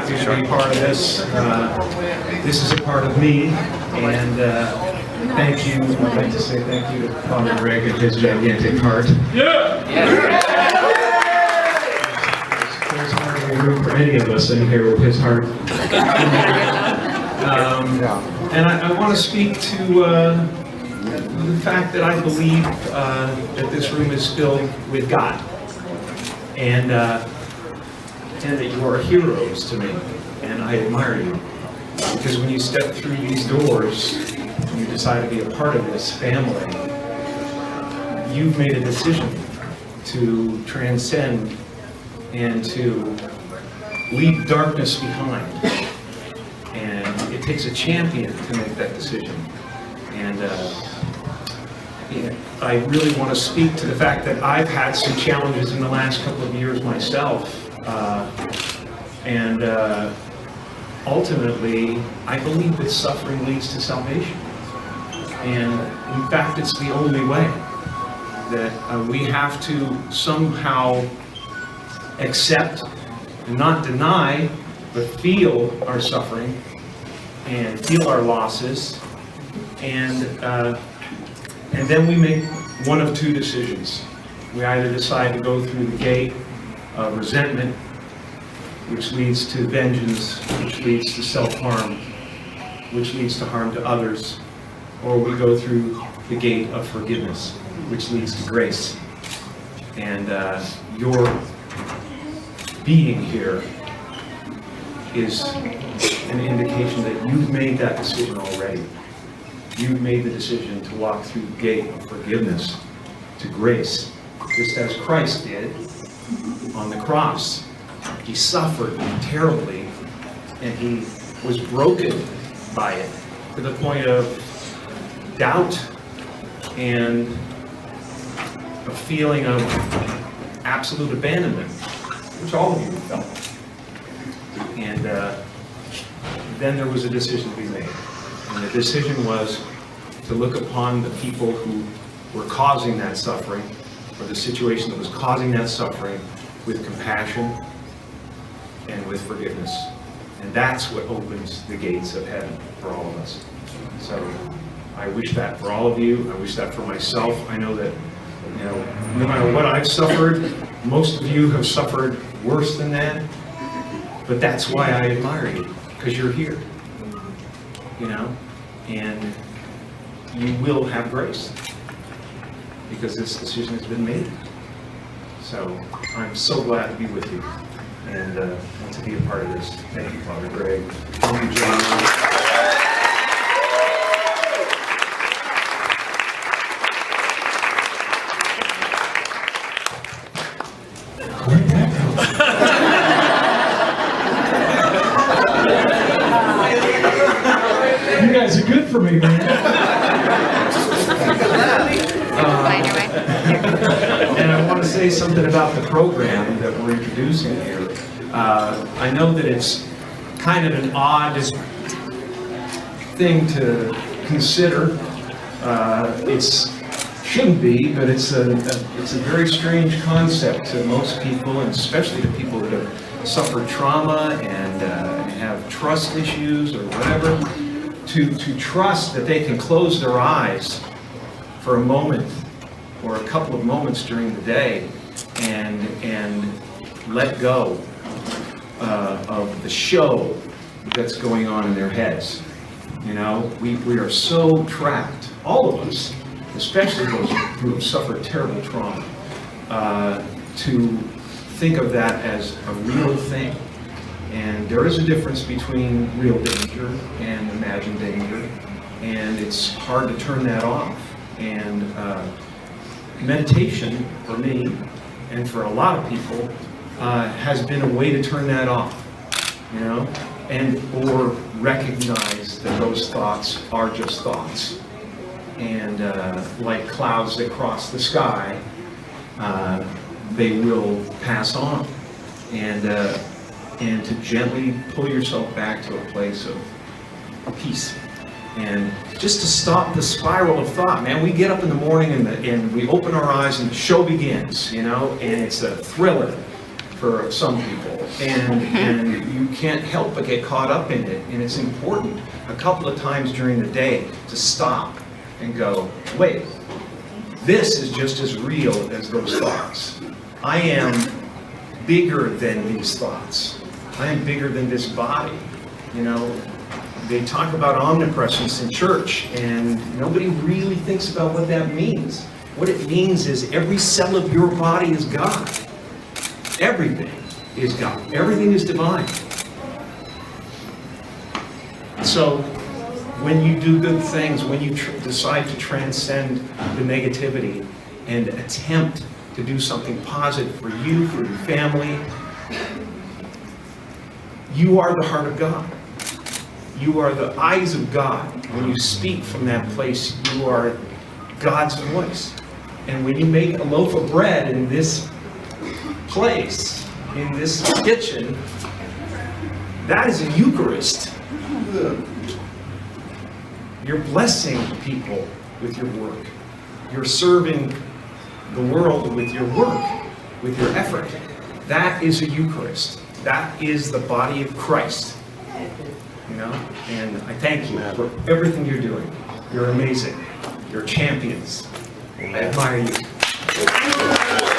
happy to be part of this. This is a part of me, and thank you. I'd like to say thank you to Father Greg and his gigantic heart. Yeah! There's hardly room for any of us in here with his heart. And I want to speak to the fact that I believe that this room is filled with God, and that you are heroes to me, and I admire you. Because when you step through these doors, and you decide to be a part of this family, you've made a decision to transcend and to leave darkness behind. And it takes a champion to make that decision. And I really want to speak to the fact that I've had some challenges in the last couple of years myself. Ultimately, I believe that suffering leads to salvation. And in fact, it's the only way. That we have to somehow accept and not deny, but feel our suffering and feel our losses. And then we make one of two decisions. We either decide to go through the gate of resentment, which leads to vengeance, which leads to self-harm, which leads to harm to others, or we go through the gate of forgiveness, which leads to grace. And your being here is an indication that you've made that decision already. You've made the decision to walk through the gate of forgiveness to grace, just as Christ did on the cross. He suffered terribly, and he was broken by it to the point of doubt and a feeling of absolute abandonment, which all of you felt. And then there was a decision to be made. And the decision was to look upon the people who were causing that suffering, or the situation that was causing that suffering, with compassion and with forgiveness. And that's what opens the gates of heaven for all of us. So I wish that for all of you. I wish that for myself. I know that, no matter what I've suffered, most of you have suffered worse than that. But that's why I admire you, because you're here. And you will have grace, because this decision has been made. So I'm so glad to be with you and to be a part of this. Thank you, Father Greg. Thank you, John. You guys are good for me, man. And I want to say something about the program that we're introducing here. I know that it's kind of an odd thing to consider. It shouldn't be, but it's a very strange concept to most people, and especially to people that have suffered trauma and have trust issues or whatever. To trust that they can close their eyes for a moment or a couple of moments during the day and let go of the show that's going on in their heads. We are so trapped, all of us, especially those who have suffered terrible trauma, to think of that as a real thing. And there is a difference between real danger and imagined danger, and it's hard to turn that off. And meditation, for me, and for a lot of people, has been a way to turn that off, and or recognize that those thoughts are just thoughts. And like clouds that cross the sky, they will pass on. And to gently pull yourself back to a place of peace. And just to stop the spiral of thought, man. We get up in the morning and we open our eyes and the show begins, and it's a thriller for some people, and you can't help but get caught up in it. And it's important a couple of times during the day to stop and go, wait, this is just as real as those thoughts. I am bigger than these thoughts. I am bigger than this body. You know, they talk about omnipresence in church, and nobody really thinks about what that means. What it means is every cell of your body is God. Everything is God. Everything is divine. So when you do good things, when you decide to transcend the negativity and attempt to do something positive for you, for your family, you are the heart of God. You are the eyes of God. When you speak from that place, you are God's voice. And when you make a loaf of bread in this place, in this kitchen, that is a Eucharist. You're blessing people with your work. You're serving the world with your work, with your effort. That is a Eucharist. That is the body of Christ. You know, and I thank you for everything you're doing. You're amazing. You're champions. I admire you.